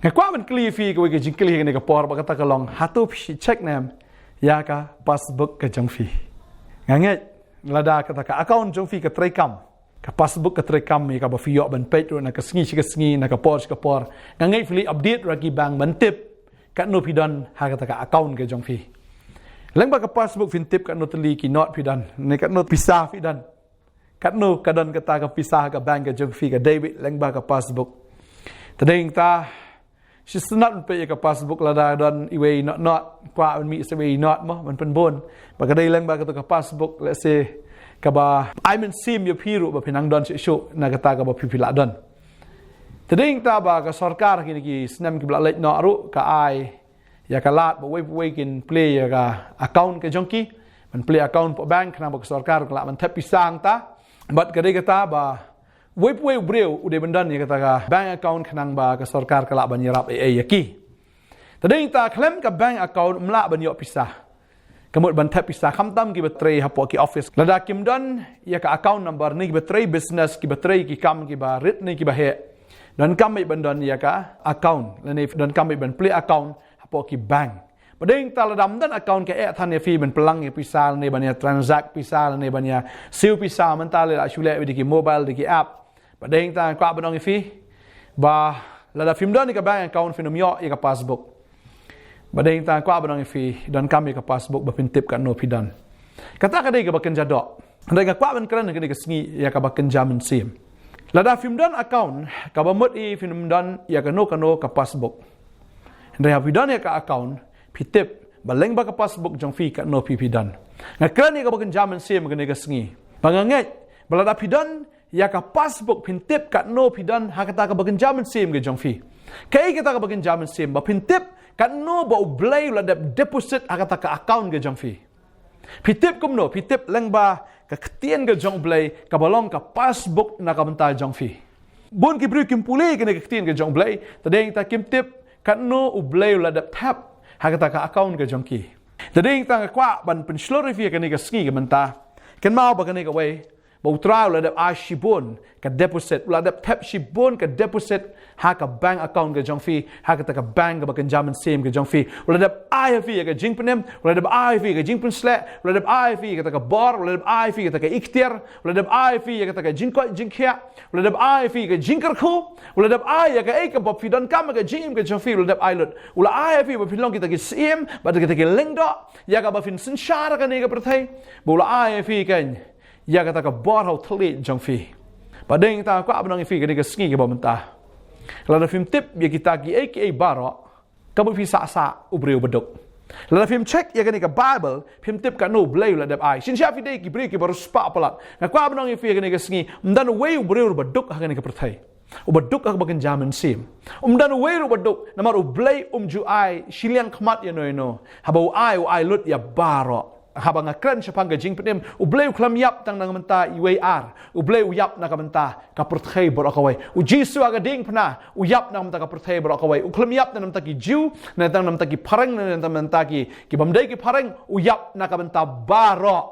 Ngakwa man kli fi ko ke jing kli ne ka por ba kata ka long hatu fi check nam ya ka passbook ka jong fi nganget lada kata ka account jong fi ka trekam ka passbook ka trekam mi ka ba fi yo ban page na ka sngi na ka por nganget fi update ragi bang ban tip ka no pi don ha kata ka account ka jong fi leng ba ka passbook fin tip ka no tli ki not fi don ne ka no pisah fi don ka no ka don kata ka pisah ka bank ka jong fi ka debit leng ba ka passbook tadeng ta she's not pe ka passbook lada don iwe not kwa mi se we not mo man pen bon ba ka dai lang ba ka to ka passbook let's say ka ba I mean sim yo piru ba pinang don show na kata ka ba pipila don tading ta ba ka sarkar kini ki snam ki bla let no ru ka ai ya ka lat ba we kin play ya ka account ka jonki man play account po bank na ba ka sarkar ka man tap pisang ta but ka dai kata ba Web breu udah bendan ya kata ka bank account kenang ba ka sarkar kalak ban yarap yaki. Tading ta klaim ka bank account mla ban yo pisah. Kamut ban tap pisah kamtam ki betrei hapo ki office. Lada kim don ya ka account number ni ki betrei business ki betrei ki kam ki ba rit ni ki ba he. Dan kam ban don ya ka account. Lani dan kam ban play account hapo ki bank. Pading ta ladam dan account ke than fi ban pelang ki pisah ni ban ya transact pisah ni ban ya siu pisah mental la shule di ki mobile di ki app. Padahal kita kuat benang ifi, bah lada film dan ika bank account finomio ika passbook. Padahal kita kuat benang ifi dan kami ika passbook bapintip kat no pidan. Kata kadai ika baken jadok, kadai ika kuat ben keren kadai ika sengi ika baken jamin sim. Lada film dan account kabamut I film dan ika no ka passbook. Kadai pidan ika account pitip baleng ba ka passbook jong fi kat no pidan. Ngakeren ika baken jamin sim kadai ika sengi. Banganget balada pidan ya ka passbook pintip kat no pidan hakata ka bagen jamin sim ge jong fi kai kita ka bagen jamin sim ba pintip kat no ba ublay la deposit hakata ka account ge jong fi pitip kum no pitip leng ba ka ktien ge jong blay ka balong ka passbook na ka banta jong fi bon ki bru kim pulei ke ne ka ktien ge jong blay tadeng ta kim tip kat no ublay la tap hakata ka account ge jong ki tadeng ta kwa ban pen slori fi ke ne ka ski ge banta ken mau ba ke ne ka way Bau trial ladap shibun ka deposit ladap tap shibun ka deposit ha ka bank account ka jong fi ha ka ka bank ka bakan jaman sim ka jong fi ladap I fi ka jing penem ladap I fi ka jing pen slek ladap I fi ka bor ladap I fi ka ikhtiar ladap I fi ka jing ko jing khia ladap I fi ka jing kar khu ladap I ka ka bop fi don kam ka jing ka jong fi ladap I lut ula I fi ba filong kita ki sim ba kita ki lengdo ya ka ba fin sin shara ka ne ka prathai bula I fi kan ya kata ka bor hau telit jong fi. Padeng ta ko abnang fi ka ni ka sngi ka bamenta. Lada film tip ya kita ki aka baro ka bu fi sa ubreu beduk. Lada film check ya ka ni ka Bible film tip ka no blay la dap ai. Sin sha fi de ki bre ki baru spa palat. Na ko abnang fi ka ni ka sngi mdan we ubreu beduk ha ka ni ka perthai. Ubeduk ka bagen jaman sim. Mdan we beduk na maru blay ju ai shiliang khmat ya no. Habau ai lut ya baro. Habang ngakren siya pangga jing penem ubleu klam yap tang nang menta iwar ubleu yap na kamenta ka perthai bor akawai u jisu aga ding pna u yap na menta ka perthai bor akawai u klam yap na menta ki jiu na tang menta ki parang na menta ki bamdai ki parang u yap na kamenta baro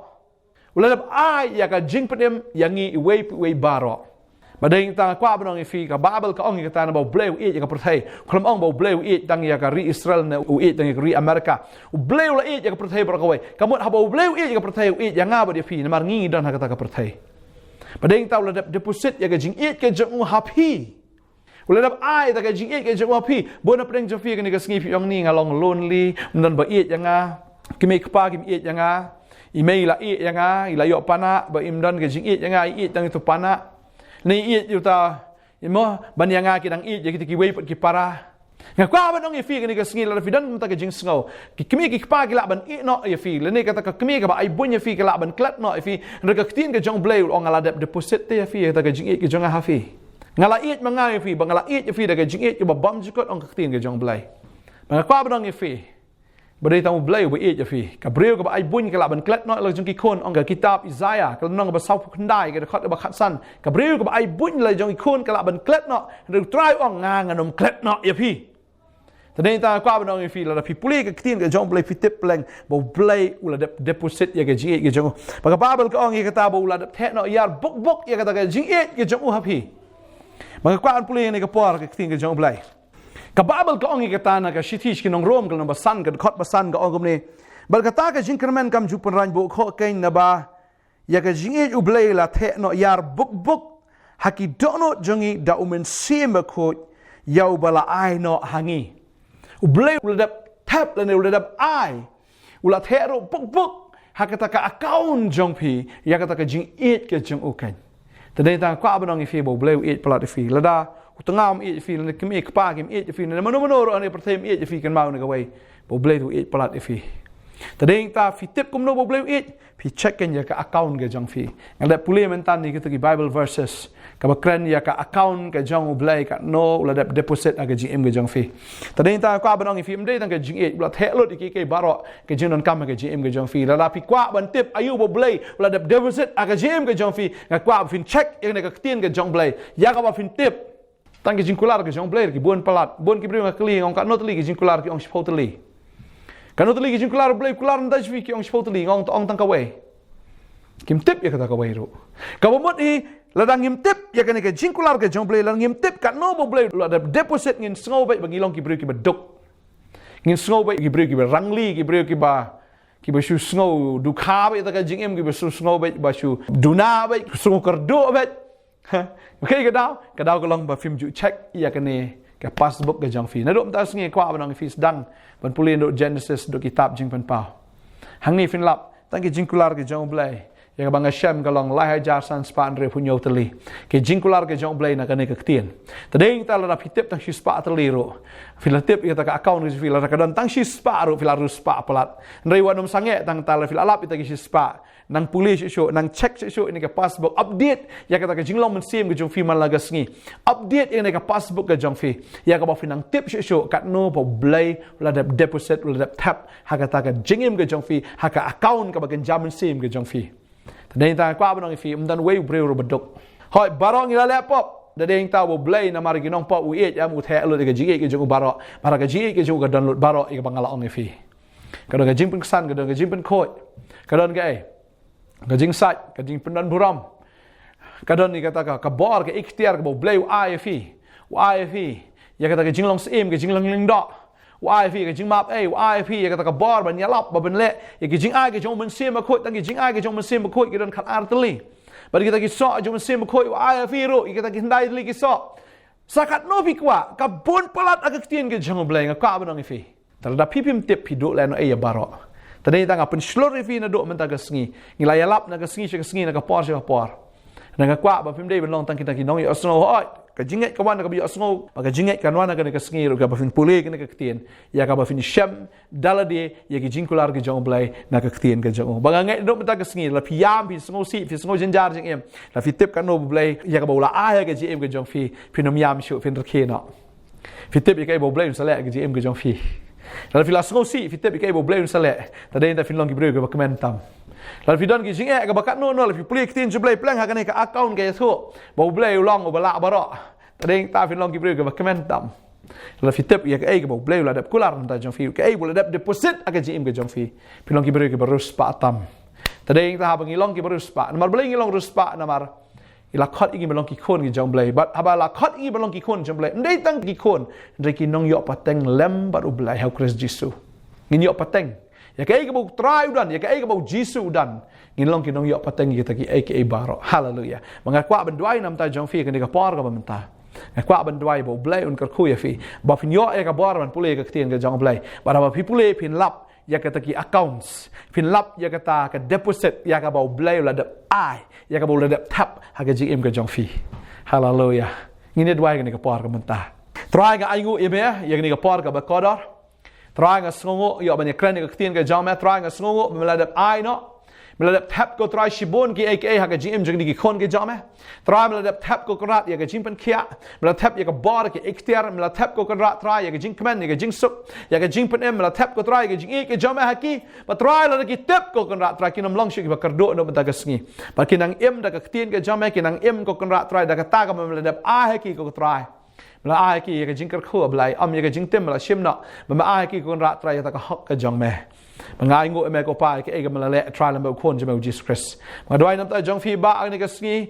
ulalap ai ya ka jing penem yangi iwe baro Badeng tang kwa abnong ifi ka Bible ka ong ka na ba bleu ya ka perthai klam ong ba bleu tang ya ka ri Israel na u tang ya ka ri Amerika u bleu la ya ka perthai bor kawai kamut haba bleu ya ka perthai u ya nga ba dia fi na mar ngi dan ha ka perthai badeng taw la deposit ya ka jing ka jong happy ula dap ai ta ka jing ka jong happy bona preng jo fi ka ni ka sngi fi ong ni ngalong lonely mdan ba ya nga kimi pa kim ya nga email la ya nga ila yo pana ba imdan ka jing ya nga tang itu pana ni yuta imo banyanga kidang ya kita ki wei pat ki para ngakwa ba nong ifi ni ka sngi la fidan mta ka jing sngo ki kimi ki pa ki la ban no ifi le ni kata ka kimi ka ba ai bun ifi ka la ban klat no ifi rega ktin ka jong blay ong ala deposit te ifi ta ka jing ki jong hafi ngala manga ifi ba ngala ifi da ka jing ki ba bam jikot ong ka ktin ka jong blay ngakwa ba nong ifi Badai tamu blay ba ya fi ka breu ka ba ai bun ka la ban klat no la jong ki kon ong ka kitab Isaiah ka nong ba sau khandai ka khat ba khat san ka breu ka ba ai bun la jong ki kon ka la ban klat no ru try ong nga nganom klat no ya fi tadeng ta kwa ba nong fi la fi puli ka ktin ka jong blay fi tip pleng ba blay ula deposit ya ka jing ka jong ba ka Bible ka ong ka ta ba ula the no yar buk ya ka ta ka jing ka jong ha fi ba ka kwa an puli ni ka por ka ktin ka jong blay Kababel ka ongi katana ka shitish kinong rom ka nang basan ka khot basan ka ongom ni bal kata ka jingkermen kam jupan ran bo kho kain na ba ya ka jinge ublay la the no yar buk haki dono jongi da umen sima ko yau bala ai no hangi ublay uladap tap la ne uladap ai ulat the ro buk hakata ka account jong pi ya kata ka jing it ka jong ukan tadai ta kwa banong ifi bo ublay it plat ifi lada utangam it ifi la kemi kpa kim it ifi na mano ro ani pertem it ifi kan mau na gawai bo ublay tu it plat ifi tadai ta fi tip kum no bo ublay it pi check kan ya ka account ga jong fi ngada puli mentan ni kita ki bible verses ka bakran ya ka account ka jong ublay ka no la deposit aga gm ga jong fi tadai ta kwa banong ifi mdei tang ka jing it la the lot ki ke baro ka jing non kam ga gm ga jong fi la pi kwa ban tip ayu bo ublay la deposit aga gm ga jong fi ga kwa fin check ya ka tien ga jong ublay ya ka ba fin tip tang ki jingkular ke jong blair ki bon palat bon ki bri ma kli ngong ka notli ki jingkular ki ong spotli ka notli ki jingkular blair kular ndaj vi ki ong spotli ngong tang ka we kim tip ya ka we ro ka bomot i ladang ngim tip ya ka ne ka jingkular ke jong blair ladang ngim tip ka no bo blair la deposit ngin sngo ba bagi long ki bri ki bedok ngin sngo ba ki bri ki rangli ki bri ki ba shu sngo du kha ba ta ka jing em ki ba shu sngo ba shu duna ba sngo kardo ba okay ka daw ko lang ba film ju check ya ka ni ka passbook ka jong fi na do ta sngi kwa ba nang fi dang ban pulin do Genesis do kitab jing pan pa hang ni fin lap tang ki jingkular ke jong blai ya ka bang Shem ka long lai jar san span re punyo tali ke jingkular ke jong blai na ka ni ka tien tadeng ta la pitip tang shi spa tali ro filatip ya ta ka account ri fil ka don tang shi spa ro fil arus spa palat ndai wanom sange tang ta la fil alap ita ki shi spa nang police show nang check show ini ka passbook update ya kata ka jinglong men sim ke jong fi man lagas ngi update ini ka passbook ka jong fi ya ka ba fi nang tip show kat no po blay la deposit la tap ha kata ka jingim ke jong fi ha ka account ka ba kan jamin sim ke jong fi tadeng ta kwa ba nang fi umdan way bre ro bedok hoi barong ila laptop tadeng ta bo blay na mari ginong po u ya mu the lo ka jige ke jong baro mara ka jige ke jong ka download baro i ka bangala ong fi ka do ka jing pen san ka do ka jing pen khoi ka don ka kajing sat kajing pendan buram kadon ni kata ka bor ka ikhtiar ka bo blay IFE ya kata ka jinglong sim ka jinglang lingdo IFE ka jing map IFE ya kata ka bor ban yalap ba ben le ya ka jing ai ka jong men sim khoi tang ka jing ai ka jong men sim khoi ka don khat artli ba kita ki so jong men sim khoi IFE ro kita ki ndai li ki so sakat no pi kwa ka bon palat aga tien ka jong blay ka ba nang ifi tada pipim tip pido le no ya baro tadi tanga pen slori fi na do men ta ka sngi ngilaya lap na ka sngi na ka por na ka kwa ba pim dei ben long tang kita ki nong yo sno hoi ka jinget ka wan ka bi sno ba ka jinget kan wan ka sngi ro ka ba fin pule ka ka tien ya ka ba fin shem dalade ya ki jingkular ki jong blai na ka tien ka jong ba ngai do men ta ka sngi la piam fi sno si fi sno jinjar jing em la fi tip ka no blai ya ka ba la a ya ka ji em ka jong fi finom yam shu fin rke no fi tip ka bo blai sa la ka ji em ka jong fi lalu filas ngosi fitep ikai bo blay sale tadai ta finlong ki breu ke dokumentam lalu fidon ki jinge ka bakat no lalu puli kitin jublay plan ha ka ka account ke so bo blay long o bala baro tadai ta finlong ki breu ke dokumentam lalu fitep ya ka bo blay la dap kular ta jong fi ka bo la dap deposit aga jim ke jong fi finlong ki breu ke barus pa tam tadai ta ha bangilong ki barus pa namar blay ngilong rus pa namar ila khot igi belong ki khon ki jong blay but abala khot igi belong ki khon jong blay ndai tang ki khon ndai ki nong yo pateng lem bar ublay ha Christ Jisu ngin yo pateng ya kai ka bu try udan ya kai ka bu Jisu udan ngin long ki nong yo pateng kita ki aka baro hallelujah mangakwa ben duai nam ta jong fi kan ka por ka bamenta ngakwa ben duai bo blay un kar khu ya fi ba fin yo ya ka bor man pule ka tien ka jong blay bara ba pipule pin lap ya kata ki accounts fin lap ya kata ka deposit ya ka ba blay la dap ai ya ka ba la dap tap ha ka jim ka jong fi hallelujah ngine dwai ka por ka menta try ga aingu ibe ya ni ka por ka ba kodor try ga sngo yo ba ni kran ka tien ka jong ma try ga sngo la dap ai no meladap tap ko try shibon ki aka ha ka jim jong ni ki khon ke jong ma try meladap tap ko krat ya ka jim pan khia meladap tap ya ka bor ki ikhtiar meladap tap ko krat try ya ka jing command ya ka jing sup ya ka jing pan em meladap tap ko try ka jing ke jong ma ha ki ba try la ki tap ko krat try ki nam long shi ba kardo no ta ka sngi ba ki nang em da ka tien ke jong ma ki nang em ko krat try da ka ta ka meladap a ha ki ko try mala ai ki ka jing kar khu ablai am ya ka jing tem mala shim na ma ai ki kon ra trai ta ka hok ka jong me ngai ngo me ko pa ke ga mala le try lam kon je me Jesus Christ ma doi nam ta jong fi ba ang ni ka sngi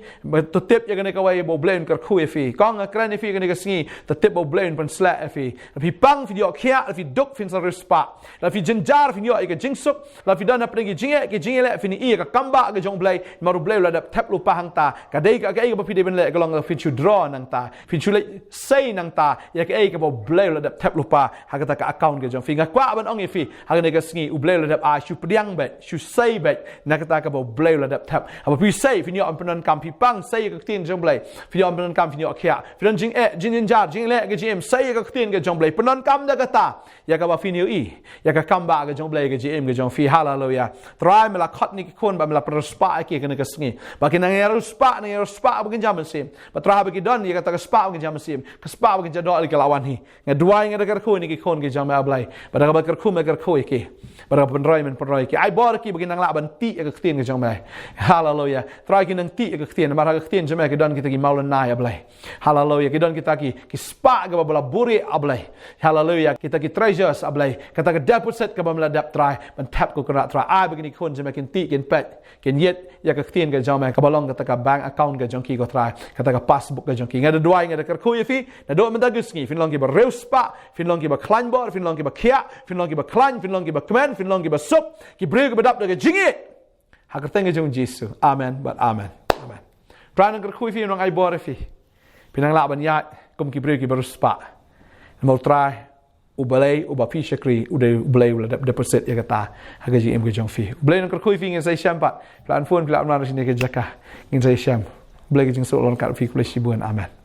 to tip ya ga ka wai bo blame kar khu fi kong kran fi ga ni ka sngi to tip bo blame pan sla fi fi pang fi yo khia fi duk fin sa respa la fi jinjar fi yo ka jing sup la fi dan apne ki jing le fi ni ka kamba ga jong blai ma ru blai la dap tap lu pa hang ta ka dei ka ga fi de ben le ka long fi chu draw nang ta fi chu le say nang ta ya ka ka bo blai la dap tap lu pa ha ka ta ka account ga jong fi nga kwa ban ong fi ha ga ni ka sngi blai la dap a shu pdiang bet shu say bet na kata ka bo blai la dap tap apa pi say fi ni on penon kam pi pang say ka tin jong blai fi on penon kam fi ni khia fi don jing jing jar jing le ga jim say ka tin ga jong blai penon kam da kata ya ka ba fi ni ya ka kam ba ga jong blai ga jim ga jong fi hallelujah try me la khat ni kon ba me la prospa ki ka ni ka sngi ba ki na ngero spa ba kin jam sim ba tra ba ki don ya ka ta spa ba kin jam sim ka spa ba kin ja do al ka lawan hi nga duai nga da kar ko ni ki kon ga jam ma blai ba da ba kar khu me kar ko ki ba pen roi ki ai bor ki begin nang la ban ti ka ktin ke jong mai hallelujah try ki nang ti ka ktin ma ka ktin jong mai ki don kita ki maulan na ya blai hallelujah ki don kita ki spa ga bala buri ablai hallelujah kita ki treasures ablai kata ka deposit ka bamla dap try ban tap ko kra try ai begin kon jong mai kin ti kin pet kin yet ya ka ktin ke jong mai ka balong kata ka bank account ga jong ki ko try kata ka passbook ga jong ki nga duai nga kar khu fi na do man da gus ngi fin long ki ba real spa fin long ki ba klan bor fin long ki ba kia fin long ki ba klan fin long ki ba command fin long ki ba sup ki breu ke badap de jingi ha ka tenge jong Jesus amen but amen pran kar khu fi nong ai bor fi pinang la ban ya kum ki breu ki ba spa mo try ubalay ubapi shakri uday ubalay ula deposit ya kata ha ga jim ke jong fi ubalay kar khu fi ngin sai sham pat plan phone plan na sini ke jaka ngin sai sham ubalay ke jing so lon kar fi kule shibun amen